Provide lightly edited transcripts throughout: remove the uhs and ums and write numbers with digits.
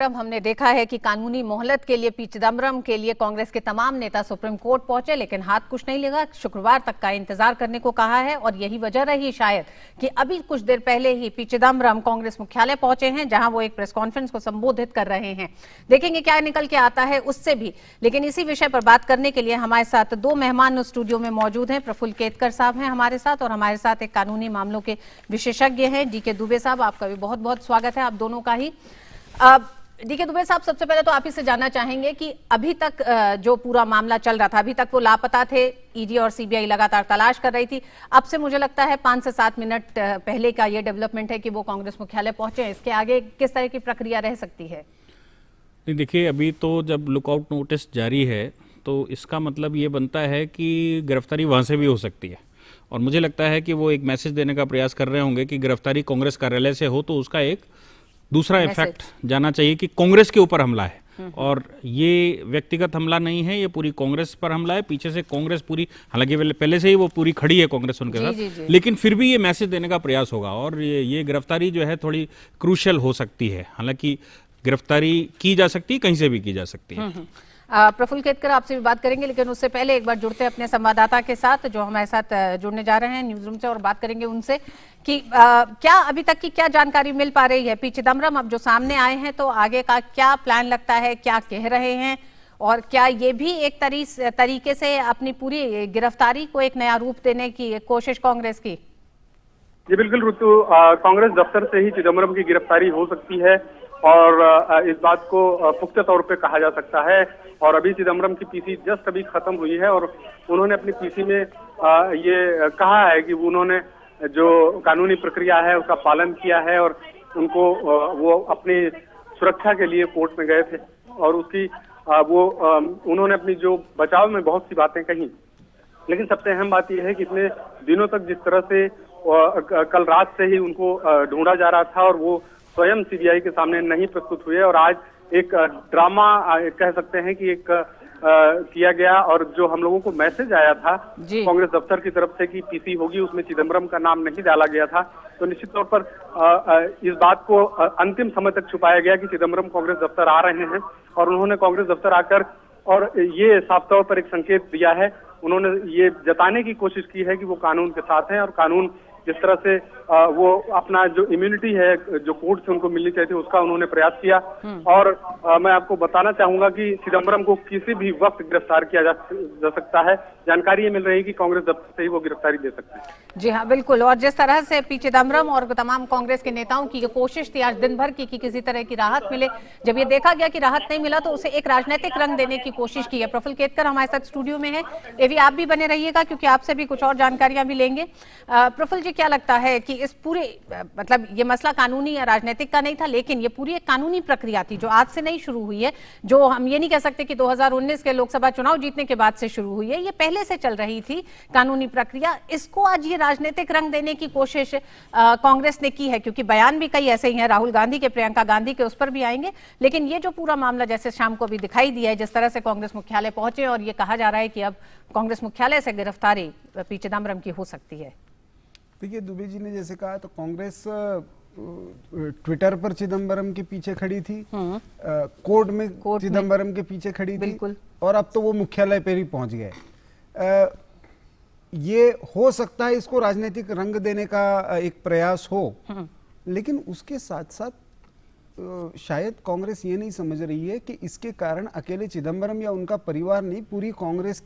अब हमने देखा है कि कानूनी मोहलत के लिए पी चिदम्बरम के लिए कांग्रेस के तमाम नेता सुप्रीम कोर्ट पहुंचे, लेकिन हाथ कुछ नहीं लगा। शुक्रवार तक का इंतजार करने को कहा है और यही वजह रही शायद कि अभी कुछ देर पहले ही पी चिदम्बरम कांग्रेस मुख्यालय पहुंचे हैं, जहां वो एक प्रेस कॉन्फ्रेंस को संबोधित कर रहे हैं। देखेंगे क्या निकल के आता है उससे भी। लेकिन इसी विषय पर बात करने के लिए हमारे साथ दो मेहमान स्टूडियो में मौजूद हैं। प्रफुल्ल केतकर साहब हैं हमारे साथ और हमारे साथ एक कानूनी मामलों के विशेषज्ञ हैं डीके दुबे साहब। आपका भी बहुत बहुत स्वागत है, आप दोनों का ही। डीके दुबे साहब, सबसे पहले तो आप ही से जानना चाहेंगे कि अभी तक जो पूरा मामला चल रहा था, अभी तक वो लापता थे, ईडी और सीबीआई लगातार तलाश कर रही थी। अब से मुझे लगता है 5 से 7 मिनट पहले का ये डेवलपमेंट है कि वो कांग्रेस मुख्यालय पहुंचे हैं। इसके आगे किस तरह की प्रक्रिया रह सकती है? नहीं, देखिए, अभी तो जब लुकआउट नोटिस जारी है तो इसका मतलब ये बनता है कि गिरफ्तारी वहाँ से भी हो सकती है। और मुझे लगता है कि वो एक मैसेज देने का प्रयास कर रहे होंगे कि गिरफ्तारी कांग्रेस कार्यालय से हो तो उसका एक दूसरा इफेक्ट जाना चाहिए कि कांग्रेस के ऊपर हमला है। और ये व्यक्तिगत हमला नहीं है, ये पूरी कांग्रेस पर हमला है। पीछे से कांग्रेस पूरी, हालांकि पहले से ही वो पूरी खड़ी है कांग्रेस उनके साथ, लेकिन फिर भी ये मैसेज देने का प्रयास होगा। और ये गिरफ्तारी जो है थोड़ी क्रूशियल हो सकती है। हालांकि गिरफ्तारी की जा सकती है, कहीं से भी की जा सकती है। प्रफुल्ल केतकर, आपसे भी बात करेंगे, लेकिन उससे पहले एक बार जुड़ते हैं अपने संवाददाता के साथ जो हमारे साथ जुड़ने जा रहे हैं न्यूज रूम से, और बात करेंगे उनसे कि क्या अभी तक की क्या जानकारी मिल पा रही है। पी चिदम्बरम अब जो सामने आए हैं तो आगे का क्या प्लान लगता है, क्या कह रहे हैं, और क्या ये भी एक तरीके से अपनी पूरी गिरफ्तारी को एक नया रूप देने की कोशिश कांग्रेस की? जी बिल्कुल ऋतु, कांग्रेस दफ्तर से ही चिदम्बरम की गिरफ्तारी हो सकती है और इस बात को पुख्ता तौर पे कहा जा सकता है। और अभी चिदम्बरम की पीसी जस्ट अभी खत्म हुई है और उन्होंने अपनी पीसी में ये कहा है कि उन्होंने जो कानूनी प्रक्रिया है उसका पालन किया है और उनको वो अपनी सुरक्षा के लिए कोर्ट में गए थे और उसकी उन्होंने अपनी जो बचाव में बहुत सी बातें कही। लेकिन सबसे अहम बात यह है कि इतने दिनों तक जिस तरह से कल रात से ही उनको ढूंढा जा रहा था और वो स्वयं सीबीआई के सामने नहीं प्रस्तुत हुए और आज एक ड्रामा कह सकते हैं कि एक किया गया। और जो हम लोगों को मैसेज आया था कांग्रेस दफ्तर की तरफ से कि पीसी होगी, उसमें चिदम्बरम का नाम नहीं डाला गया था। तो निश्चित तौर पर इस बात को अंतिम समय तक छुपाया गया कि चिदम्बरम कांग्रेस दफ्तर आ रहे हैं और उन्होंने कांग्रेस दफ्तर आकर और ये साफ तौर पर एक संकेत दिया है। उन्होंने ये जताने की कोशिश की है कि वो कानून के साथ हैं और कानून जिस तरह से वो अपना जो इम्यूनिटी है जो कोर्ट से उनको मिलनी चाहिए थी उसका उन्होंने प्रयास किया। और मैं आपको बताना चाहूंगा कि चिदम्बरम को किसी भी वक्त गिरफ्तार किया जा सकता है। जानकारी ये मिल रही है कि कांग्रेस दफ्तर से ही वो गिरफ्तारी दे सकते हैं। जी हाँ, बिल्कुल। और जिस तरह से पी चिदम्बरम और तमाम कांग्रेस के नेताओं की कोशिश थी आज दिन भर की कि किसी तरह की राहत मिले, जब ये देखा गया कि राहत नहीं मिला तो उसे एक राजनीतिक रंग देने की कोशिश की है। प्रफुल्ल केतकर हमारे साथ स्टूडियो में है, ये भी आप भी बने रहिएगा क्योंकि आपसे भी कुछ और जानकारियां भी लेंगे। प्रफुल्ल जी, क्या लगता है कि इस पूरे मतलब ये मसला कानूनी या राजनीतिक का नहीं था, लेकिन ये पूरी एक कानूनी प्रक्रिया थी जो आज से नहीं शुरू हुई है, जो हम ये नहीं कह सकते कि 2019 के लोकसभा चुनाव जीतने के बाद से शुरू हुई है, ये पहले से चल रही थी कानूनी प्रक्रिया। इसको आज ये राजनीतिक रंग देने की कोशिश कांग्रेस ने की है, क्योंकि बयान भी कई ऐसे ही हैं, राहुल गांधी के, प्रियंका गांधी के, उस पर भी आएंगे। लेकिन ये जो पूरा मामला जैसे शाम को भी दिखाई दिया है, जिस तरह से कांग्रेस मुख्यालय पहुंचे और ये कहा जा रहा है कि अब कांग्रेस मुख्यालय से गिरफ्तारी पी चिदम्बरम की हो सकती है। देखिए, दुबे जी ने जैसे कहा तो कांग्रेस ट्विटर पर चिदम्बरम के पीछे खड़ी थी, कोर्ट में चिदम्बरम के पीछे खड़ी थी, और अब तो वो मुख्यालय पर ही पहुंच गए। ये हो सकता है इसको राजनीतिक रंग देने का एक प्रयास हो, लेकिन उसके साथ साथ शायद कांग्रेस ये नहीं समझ रही है कि इसके कारण अकेले चिदम्बरम या उनका परिवार नहीं, पूरी कांग्रेस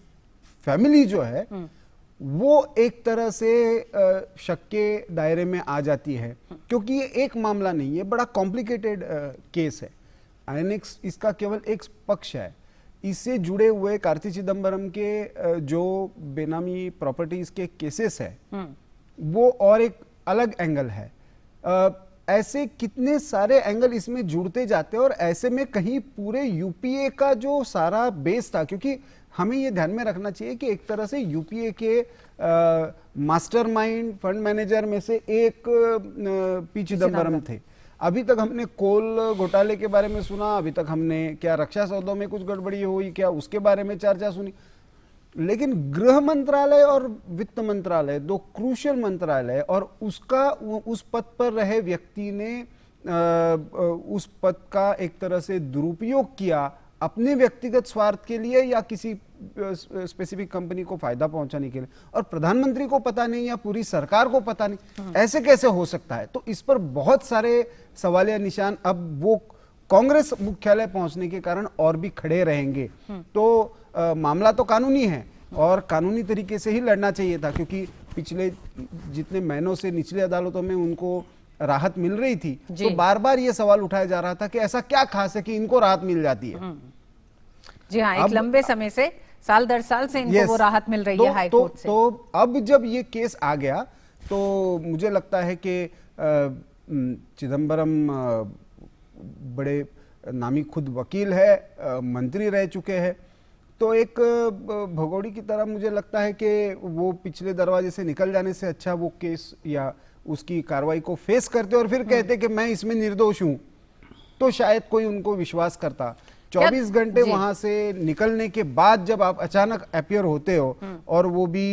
फैमिली जो है वो एक तरह से शक के दायरे में आ जाती है, क्योंकि ये एक मामला नहीं है, बड़ा कॉम्प्लिकेटेड केस है। आईएनएक्स इसका केवल एक पक्ष है। इससे जुड़े हुए कार्ति चिदम्बरम के जो बेनामी प्रॉपर्टीज के केसेस है वो और एक अलग एंगल है। ऐसे कितने सारे एंगल इसमें जुड़ते जाते हैं और ऐसे में कहीं पूरे यूपीए का जो सारा बेस था, क्योंकि हमें ये ध्यान में रखना चाहिए कि एक तरह से यूपीए के मास्टरमाइंड फंड मैनेजर में से एक पी चिदम्बरम थे। अभी तक हमने कोल घोटाले के बारे में सुना, अभी तक हमने क्या रक्षा सौदों में कुछ गड़बड़ी हुई क्या उसके बारे में चर्चा सुनी, लेकिन गृह मंत्रालय और वित्त मंत्रालय, दो क्रूशियल मंत्रालय, और उसका उस पद पर रहे व्यक्ति ने उस पद का एक तरह से दुरुपयोग किया अपने व्यक्तिगत स्वार्थ के लिए या किसी स्पेसिफिक कंपनी को फायदा पहुंचाने के लिए, और प्रधानमंत्री को पता नहीं या पूरी सरकार को पता नहीं, ऐसे कैसे हो सकता है? तो इस पर बहुत सारे सवालिया निशान अब वो कांग्रेस मुख्यालय पहुंचने के कारण और भी खड़े रहेंगे। तो मामला तो कानूनी है और कानूनी तरीके से ही लड़ना चाहिए था, क्योंकि पिछले जितने महीनों से निचली अदालतों में उनको राहत मिल रही थी, तो बार बार ये सवाल उठाया जा रहा था कि ऐसा क्या खास है कि इनको राहत मिल जाती है। जी हाँ, एक लंबे समय से, साल दर साल से इनको वो राहत मिल रही है हाई कोर्ट से। तो अब जब ये केस आ गया तो मुझे लगता है कि चिदम्बरम बड़े नामी खुद वकील है, मंत्री रह चुके हैं, तो एक भगोड़ी की तरह मुझे लगता है कि वो पिछले दरवाजे से निकल जाने से अच्छा वो केस या उसकी कार्रवाई को फेस करते और फिर कहते कि मैं इसमें निर्दोष हूं, तो शायद कोई उनको विश्वास करता। 24 घंटे वहां से निकलने के बाद जब आप अचानक अपीयर होते हो और वो भी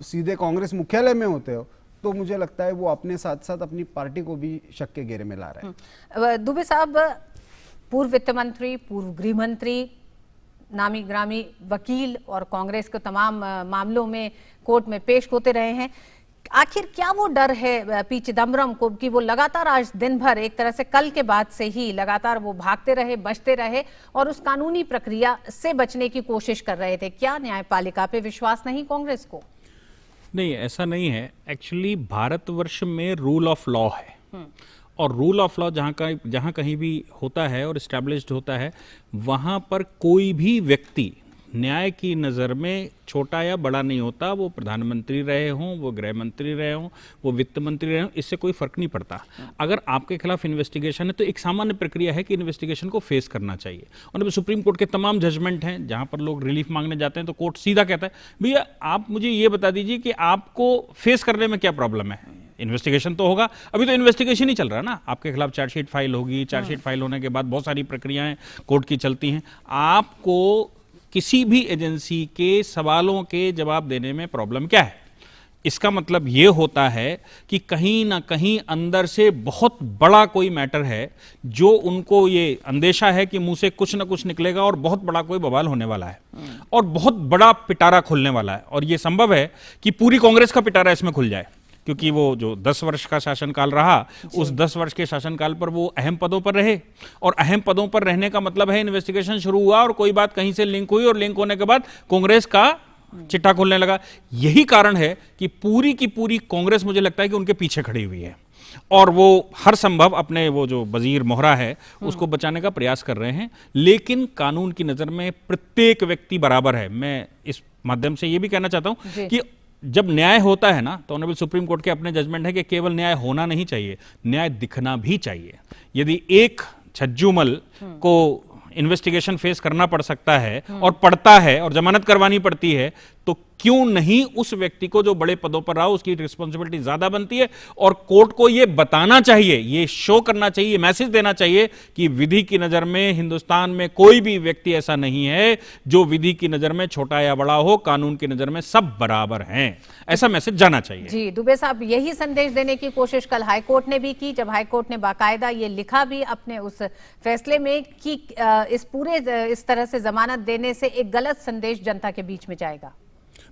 सीधे कांग्रेस मुख्यालय में होते हो, तो मुझे लगता है वो अपने साथ साथ अपनी पार्टी को भी शक के घेरे में ला रहे हैं। दुबे साहब, पूर्व वित्त मंत्री, पूर्व गृह मंत्री, नामी ग्रामी वकील और कांग्रेस के तमाम मामलों में कोर्ट में पेश होते रहे हैं। आखिर क्या वो डर है पी चिदम्बरम को कि वो लगातार आज दिन भर, एक तरह से कल के बाद से ही लगातार वो भागते रहे, बचते रहे और उस कानूनी प्रक्रिया से बचने की कोशिश कर रहे थे? क्या न्यायपालिका पे विश्वास नहीं कांग्रेस को? नहीं, ऐसा नहीं है। एक्चुअली भारतवर्ष में रूल ऑफ लॉ है और रूल ऑफ लॉ जहाँ कहीं भी होता है और इस्टेब्लिश्ड होता है, वहाँ पर कोई भी व्यक्ति न्याय की नज़र में छोटा या बड़ा नहीं होता। वो प्रधानमंत्री रहे हों, वो गृह मंत्री रहे हों, वो वित्त मंत्री रहे हों, इससे कोई फर्क नहीं पड़ता। अगर आपके खिलाफ इन्वेस्टिगेशन है तो एक सामान्य प्रक्रिया है कि इन्वेस्टिगेशन को फेस करना चाहिए। और सुप्रीम कोर्ट के तमाम जजमेंट हैं जहां पर लोग रिलीफ मांगने जाते हैं तो कोर्ट सीधा कहता है, भैया आप मुझे ये बता दीजिए कि आपको फेस करने में क्या प्रॉब्लम है। इन्वेस्टिगेशन तो होगा, अभी तो इन्वेस्टिगेशन ही चल रहा है ना, आपके खिलाफ चार्जशीट फाइल होगी, चार्जशीट फाइल होने के बाद बहुत सारी प्रक्रियाएं कोर्ट की चलती हैं। आपको किसी भी एजेंसी के सवालों के जवाब देने में प्रॉब्लम क्या है? इसका मतलब ये होता है कि कहीं ना कहीं अंदर से बहुत बड़ा कोई मैटर है जो उनको ये अंदेशा है कि मुंह से कुछ ना कुछ निकलेगा और बहुत बड़ा कोई बवाल होने वाला है और बहुत बड़ा पिटारा खुलने वाला है। और ये संभव है कि पूरी कांग्रेस का पिटारा इसमें खुल जाए, क्योंकि वो जो 10 वर्ष का शासनकाल रहा, उस 10 वर्ष के शासनकाल पर वो अहम पदों पर रहे और अहम पदों पर रहने का मतलब है इन्वेस्टिगेशन शुरू हुआ और कोई बात कहीं से लिंक हुई और लिंक होने के बाद कांग्रेस का चिट्ठा खुलने लगा। यही कारण है कि पूरी की पूरी कांग्रेस मुझे लगता है कि उनके पीछे खड़ी हुई है और वो हर संभव अपने वो जो वजीर मोहरा है उसको बचाने का प्रयास कर रहे हैं। लेकिन कानून की नजर में प्रत्येक व्यक्ति बराबर है। मैं इस माध्यम से ये भी कहना चाहता हूं कि जब न्याय होता है ना, तो ऑनरेबल सुप्रीम कोर्ट के अपने जजमेंट है कि केवल न्याय होना नहीं चाहिए, न्याय दिखना भी चाहिए। यदि एक छज्जूमल को इन्वेस्टिगेशन फेस करना पड़ सकता है और पड़ता है और जमानत करवानी पड़ती है, तो क्यों नहीं उस व्यक्ति को जो बड़े पदों पर रहा उसकी रिस्पॉन्सिबिलिटी ज्यादा बनती है और कोर्ट को यह बताना चाहिए, ये शो करना चाहिए, मैसेज देना चाहिए कि विधि की नजर में हिंदुस्तान में कोई भी व्यक्ति ऐसा नहीं है जो विधि की नजर में छोटा या बड़ा हो, कानून की नजर में सब बराबर हैं। ऐसा मैसेज जाना चाहिए। जी दुबे साहब, यही संदेश देने की कोशिश कल हाईकोर्ट ने भी की, जब हाईकोर्ट ने बाकायदा ये लिखा भी अपने उस फैसले में कि इस पूरे इस तरह से जमानत देने से एक गलत संदेश जनता के बीच में जाएगा।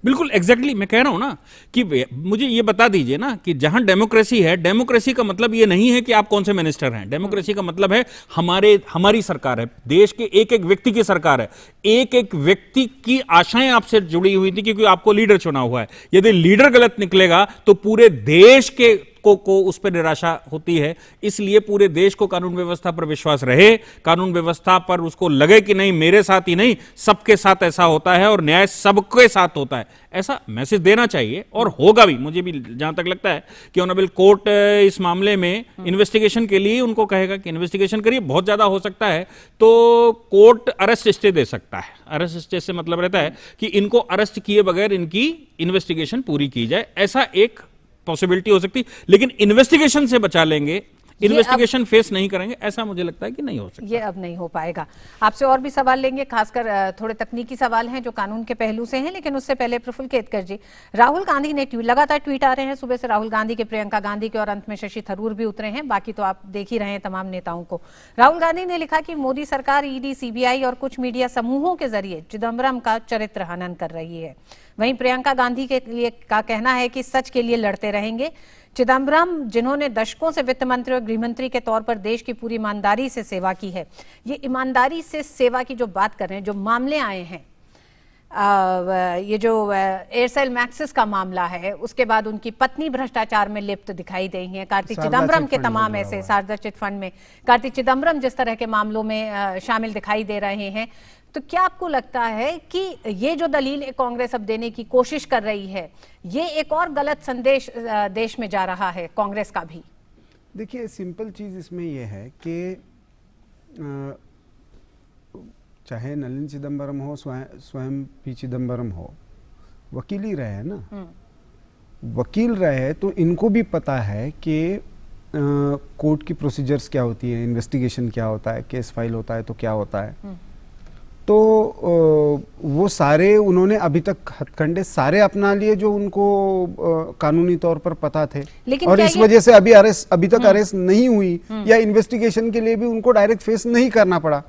बिल्कुल एग्जैक्टली मैं कह रहा हूं ना कि मुझे ये बता दीजिए ना कि जहां डेमोक्रेसी है, डेमोक्रेसी का मतलब ये नहीं है कि आप कौन से मिनिस्टर हैं। डेमोक्रेसी का मतलब है हमारी सरकार है, देश के एक एक व्यक्ति की सरकार है। एक एक व्यक्ति की आशाएं आपसे जुड़ी हुई थी क्योंकि आपको लीडर चुना हुआ है। यदि लीडर गलत निकलेगा तो पूरे देश के को उस पर निराशा होती है। इसलिए पूरे देश को कानून व्यवस्था पर विश्वास रहे, कानून व्यवस्था पर उसको लगे कि नहीं मेरे साथ ही नहीं सबके साथ ऐसा होता है और न्याय सबके साथ होता है, ऐसा मैसेज देना चाहिए और होगा भी। मुझे भी जहां तक लगता है कि ऑनरेबल कोर्ट इस मामले में इन्वेस्टिगेशन के लिए उनको कहेगा कि इन्वेस्टिगेशन करिए, बहुत ज्यादा हो सकता है तो कोर्ट अरेस्ट स्टे दे सकता है। अरेस्ट स्टे से मतलब रहता है कि इनको अरेस्ट किए बगैर इनकी इन्वेस्टिगेशन पूरी की जाए, ऐसा एक पॉसिबिलिटी हो सकती। लेकिन इन्वेस्टिगेशन से बचा लेंगे इन्वेस्टिगेशन फेस नहीं करेंगे, ऐसा मुझे लगता है कि नहीं हो सकता। ये अब नहीं हो पाएगा। आपसे और भी सवाल लेंगे, खासकर थोड़े तकनीकी सवाल हैं जो कानून के पहलू से हैं, लेकिन उससे पहले प्रफुल्ल केतकर जी, राहुल गांधी ने लगातार ट्वीट आ रहे हैं सुबह से, राहुल गांधी के, प्रियंका गांधी के, और अंत में शशि थरूर भी उतरे हैं, बाकी तो आप देख ही रहे हैं तमाम नेताओं को। राहुल गांधी ने लिखा कि मोदी सरकार ईडी, सीबीआई और कुछ मीडिया समूहों के जरिए चिदम्बरम का चरित्र हनन कर रही है। वहीं प्रियंका गांधी के लिए का कहना है कि सच के लिए लड़ते रहेंगे। चिदम्बरम, जिन्होंने दशकों से वित्त मंत्री और गृह मंत्री के तौर पर देश की पूरी ईमानदारी से सेवा की है, ये ईमानदारी से सेवा की जो बात कर रहे हैं, जो मामले आए हैं, ये जो एयरसेल मैक्सिस का मामला है, उसके बाद उनकी पत्नी भ्रष्टाचार में लिप्त दिखाई दी है, कार्ति चिदम्बरम के तमाम ऐसे शारदा चिट फंड में कार्ति चिदम्बरम जिस तरह के मामलों में शामिल दिखाई दे रहे हैं, तो क्या आपको लगता है कि ये जो दलील कांग्रेस अब देने की कोशिश कर रही है, ये एक और गलत संदेश देश में जा रहा है कांग्रेस का भी? देखिए, सिंपल चीज इसमें यह है कि चाहे नलिन चिदम्बरम हो, स्वयं पी चिदम्बरम हो, वकील ही रहे हैं ना। वकील रहे तो इनको भी पता है कि कोर्ट की प्रोसीजर्स क्या होती है, इन्वेस्टिगेशन क्या होता है, केस फाइल होता है तो क्या होता है। तो वो सारे उन्होंने अभी तक हथकंडे सारे अपना लिए जो उनको कानूनी तौर पर पता थे, और इस वजह से अभी तक अरेस्ट नहीं हुई, या इन्वेस्टिगेशन के लिए भी उनको डायरेक्ट फेस नहीं करना पड़ा।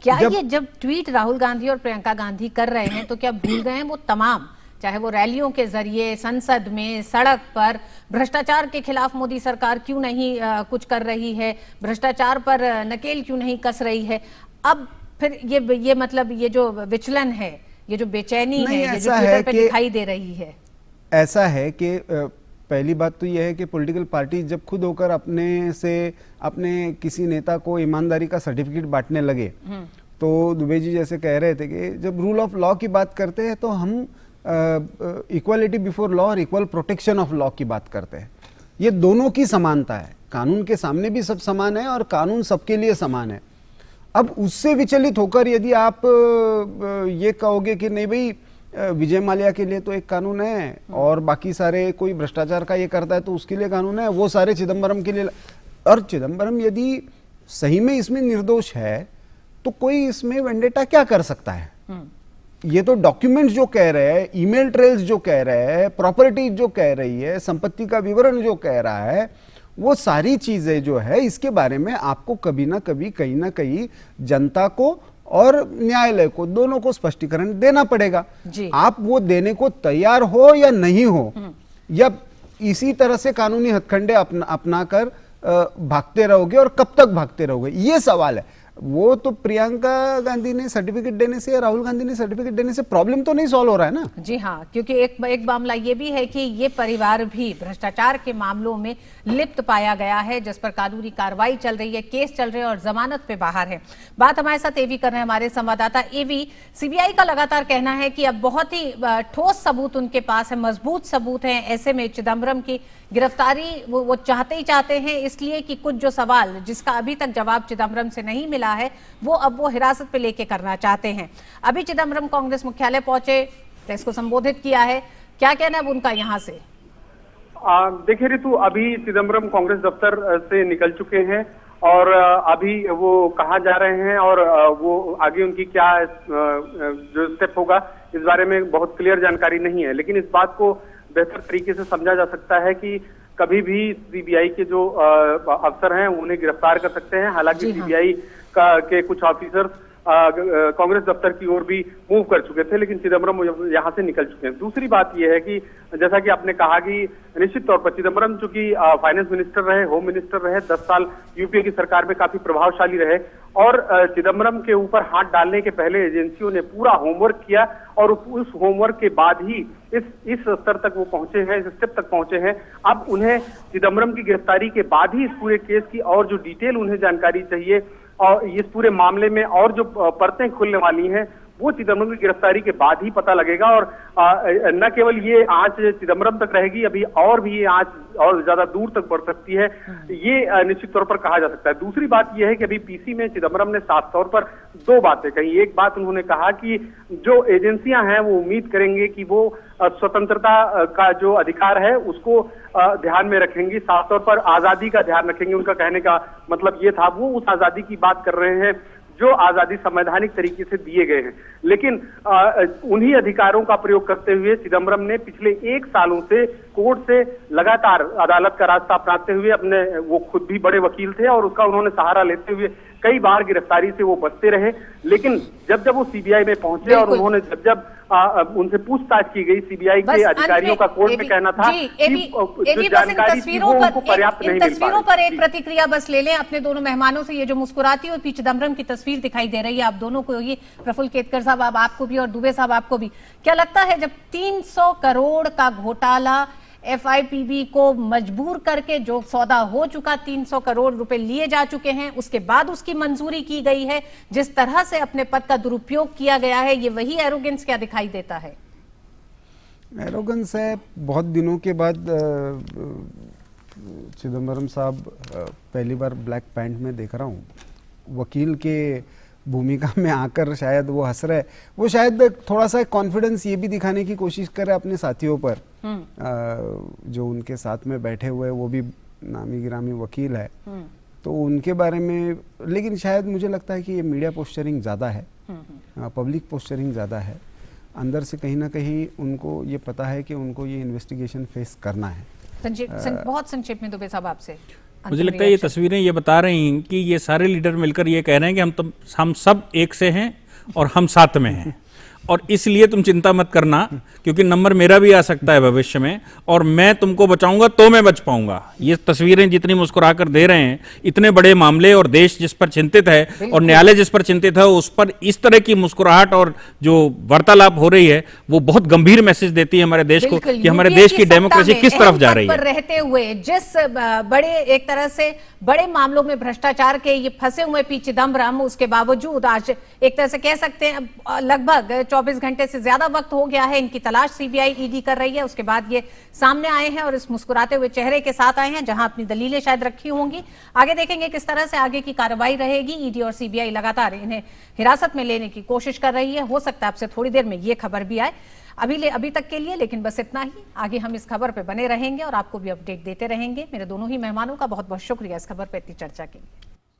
क्या ये जब ट्वीट राहुल गांधी और प्रियंका गांधी कर रहे हैं, तो क्या भूल गए हैं वो तमाम, चाहे वो रैलियों के जरिए, संसद में, सड़क पर, भ्रष्टाचार के खिलाफ मोदी सरकार क्यों नहीं कुछ कर रही है, भ्रष्टाचार पर नकेल क्यों नहीं कस रही है? अब फिर ये मतलब ये जो विचलन है, ये जो बेचैनी है, ये जो ट्विटर पे दिखाई दे रही है, ऐसा है कि पहली बात तो यह है कि पॉलिटिकल पार्टी जब खुद होकर अपने किसी नेता को ईमानदारी का सर्टिफिकेट बांटने लगे, तो दुबे जी जैसे कह रहे थे कि जब रूल ऑफ लॉ की बात करते हैं तो हम इक्वालिटी बिफोर लॉ और इक्वल प्रोटेक्शन ऑफ लॉ की बात करते हैं। ये दोनों की समानता है, कानून के सामने भी सब समान है और कानून सबके लिए समान है। अब उससे विचलित होकर यदि आप ये कहोगे कि नहीं भाई, विजय माल्या के लिए तो एक कानून है और बाकी सारे, कोई भ्रष्टाचार का ये करता है तो उसके लिए कानून है, वो सारे चिदम्बरम के लिए, और चिदम्बरम यदि सही में इसमें निर्दोष है तो कोई इसमें वेंडेटा क्या कर सकता है? ये तो डॉक्यूमेंट्स जो कह रहे हैं, ईमेल ट्रेल्स जो कह रहे हैं, प्रॉपर्टी जो कह रही है, संपत्ति का विवरण जो कह रहा है, वो सारी चीजें जो है, इसके बारे में आपको कभी ना कभी, कहीं ना कहीं जनता को और न्यायालय को, दोनों को स्पष्टीकरण देना पड़ेगा। आप वो देने को तैयार हो या नहीं हो, या इसी तरह से कानूनी हथकंडे अपनाकर भागते रहोगे, और कब तक भागते रहोगे, ये सवाल है। वो तो प्रियंका गांधी ने सर्टिफिकेट देने से या राहुल गांधी ने सर्टिफिकेट देने से प्रॉब्लम तो नहीं सॉल्व हो रहा है ना। जी हाँ, क्योंकि एक मामला ये भी है कि ये परिवार भी भ्रष्टाचार के मामलों में लिप्त पाया गया है, जिस पर कानूनी कार्रवाई चल रही है, केस चल रहे हैं और जमानत पे बाहर है। बात हमारे साथ एवी कर रहे हैं हमारे संवाददाता एवी। सीबीआई का लगातार कहना है कि अब बहुत ही ठोस सबूत उनके पास है, मजबूत सबूत है, ऐसे में चिदम्बरम की गिरफ्तारी वो चाहते ही चाहते हैं, इसलिए कि कुछ जो सवाल जिसका अभी तक जवाब चिदम्बरम से नहीं मिला है, वो हिरासत पे लेके करना चाहते हैं। अभी चिदम्बरम कांग्रेस मुख्यालय पहुंचे, प्रेस को संबोधित किया है, क्या कहना है उनका यहाँ से? देखिए रितु, अभी चिदम्बरम कांग्रेस दफ्तर से निकल चुके हैं और अभी वो कहाँ जा रहे हैं और वो आगे उनकी क्या जो स्टेप होगा, इस बारे में बहुत क्लियर जानकारी नहीं है। लेकिन इस बात को बेहतर तरीके से समझा जा सकता है कि कभी भी सीबीआई के जो अफसर हैं उन्हें गिरफ्तार कर सकते हैं। हालांकि सीबीआई के कुछ ऑफिसर्स कांग्रेस दफ्तर की ओर भी मूव कर चुके थे, लेकिन चिदम्बरम यहाँ से निकल चुके हैं। दूसरी बात यह है कि जैसा कि आपने कहा कि निश्चित तौर पर चिदम्बरम चूंकि फाइनेंस मिनिस्टर रहे, होम मिनिस्टर रहे, 10 साल यूपीए की सरकार में काफी प्रभावशाली रहे, और चिदम्बरम के ऊपर हाथ डालने के पहले एजेंसियों ने पूरा होमवर्क किया और उस होमवर्क के बाद ही इस स्तर तक वो पहुंचे हैं, इस स्टेप तक पहुंचे हैं। अब उन्हें चिदम्बरम की गिरफ्तारी के बाद ही इस पूरे केस की और जो डिटेल उन्हें जानकारी चाहिए और इस पूरे मामले में और जो परतें खुलने वाली हैं वो चिदम्बरम की गिरफ्तारी के बाद ही पता लगेगा। और न केवल ये आंच चिदम्बरम तक रहेगी, अभी और भी ये आंच और ज्यादा दूर तक बढ़ सकती है, ये निश्चित तौर पर कहा जा सकता है। दूसरी बात यह है कि अभी पीसी में चिदम्बरम ने साफ तौर पर दो बातें कही। एक बात उन्होंने कहा कि जो एजेंसियां हैं वो उम्मीद करेंगे कि वो स्वतंत्रता का जो अधिकार है उसको ध्यान में रखेंगी, साफ तौर पर आजादी का ध्यान रखेंगे। उनका कहने का मतलब ये था, वो उस आजादी की बात कर रहे हैं जो आजादी संवैधानिक तरीके से दिए गए हैं। लेकिन उन्हीं अधिकारों का प्रयोग करते हुए चिदम्बरम ने पिछले 1 सालों से कोर्ट से लगातार अदालत का रास्ता अपनाते हुए अपने, वो खुद भी बड़े वकील थे और उसका उन्होंने सहारा लेते हुए कई बार गिरफ्तारी से वो बचते रहे। लेकिन जब वो सीबीआई में पहुंचे और उन्होंने जब उनसे पूछताछ की गई, सीबीआई के अधिकारियों का कोर्ट में कहना था कि जो जानकारी थी वो उनको पर्याप्त नहीं मिल पा रही। तस्वीरों पर एक प्रतिक्रिया बस ले लें अपने दोनों मेहमानों से। ये जो मुस्कुराती हुई चिदम्बरम की तस्वीर दिखाई दे रही है आप दोनों को, ये प्रफुल्ल केतकर साहब आपको भी और दुबे साहब आपको भी, क्या लगता है जब 300 करोड़ का घोटाला एफआईपीबी को मजबूर करके जो सौदा हो चुका, 300 करोड़ रुपए लिए जा चुके हैं, उसके बाद उसकी मंजूरी की गई है, जिस तरह से अपने पद का दुरुपयोग किया गया है, ये वही एरोगेंस क्या दिखाई देता है? एरोगेंस है। बहुत दिनों के बाद चिदम्बरम साहब पहली बार ब्लैक पैंट में देख रहा हूँ, वकील के भूमिका में आकर शायद वो हंस रहे। वो शायद थोड़ा सा कॉन्फिडेंस ये भी दिखाने की कोशिश कर रहे अपने साथियों पर, जो उनके साथ में बैठे हुए, वो भी नामी गिरामी वकील है, तो उनके बारे में। लेकिन शायद मुझे लगता है कि ये मीडिया पोस्चरिंग ज़्यादा है, पब्लिक पोस्चरिंग ज़्यादा है। अंदर से कहीं ना कहीं उनको ये पता है कि उनको ये इन्वेस्टिगेशन फेस करना है। बहुत संक्षेप में दुबे साहब आपसे। मुझे लगता है ये तस्वीरें ये बता रही हैं कि ये सारे लीडर मिलकर ये कह रहे हैं कि हम सब एक से हैं और हम साथ में हैं, और इसलिए तुम चिंता मत करना, क्योंकि नंबर मेरा भी आ सकता है भविष्य में, और मैं तुमको बचाऊंगा तो मैं बच पाऊंगा। ये तस्वीरें जितनी मुस्कुराकर दे रहे हैं, इतने बड़े मामले और देश जिस पर चिंतित है और न्यायालय जिस पर चिंतित है, उस पर इस तरह की मुस्कुराहट और जो वार्तालाप हो रही है वो बहुत गंभीर मैसेज देती है हमारे देश को कि हमारे देश की डेमोक्रेसी किस तरफ जा रही है। रहते हुए जिस बड़े, एक तरह से बड़े मामलों में भ्रष्टाचार के ये फंसे हुए पी चिदम्बरम, उसके बावजूद आज एक तरह से कह सकते हैं लगभग 24 घंटे से ज्यादा वक्त हो गया है, इनकी तलाश सीबीआई ईडी कर रही है। उसके बाद ये सामने आए हैं और इस मुस्कुराते हुए चेहरे के साथ आए हैं, जहां अपनी दलीलें शायद रखी होंगी। आगे देखेंगे किस तरह से आगे की कार्रवाई रहेगी। ईडी और सीबीआई लगातार इन्हें हिरासत में लेने की कोशिश कर रही है। हो सकता है आपसे थोड़ी देर में ये खबर भी आए। अभी तक के लिए लेकिन बस इतना ही। आगे हम इस खबर पे बने रहेंगे और आपको भी अपडेट देते रहेंगे। मेरे दोनों ही मेहमानों का बहुत बहुत शुक्रिया इस खबर पे इतनी चर्चा के लिए।